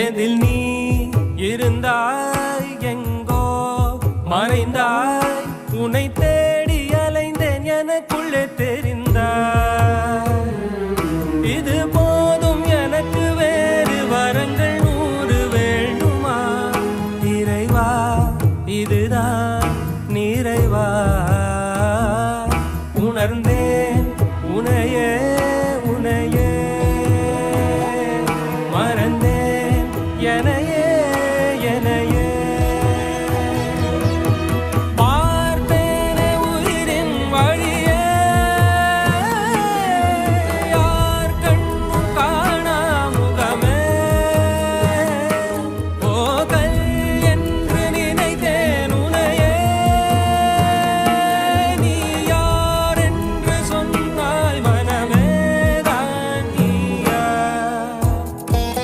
எதில் நீ இருந்தாய் எங்கோ மறைந்தாய் உன்னை தேடி அலைந்தேன் எனக்குள்ளே தெரிந்தாய் இது போதும் எனக்கு வேறு வரங்கள் 100 வேண்டுமா இறைவா இதுதான் நிறைவா உணர்ந்தேன் உனையே உனையே மறந்தேன் என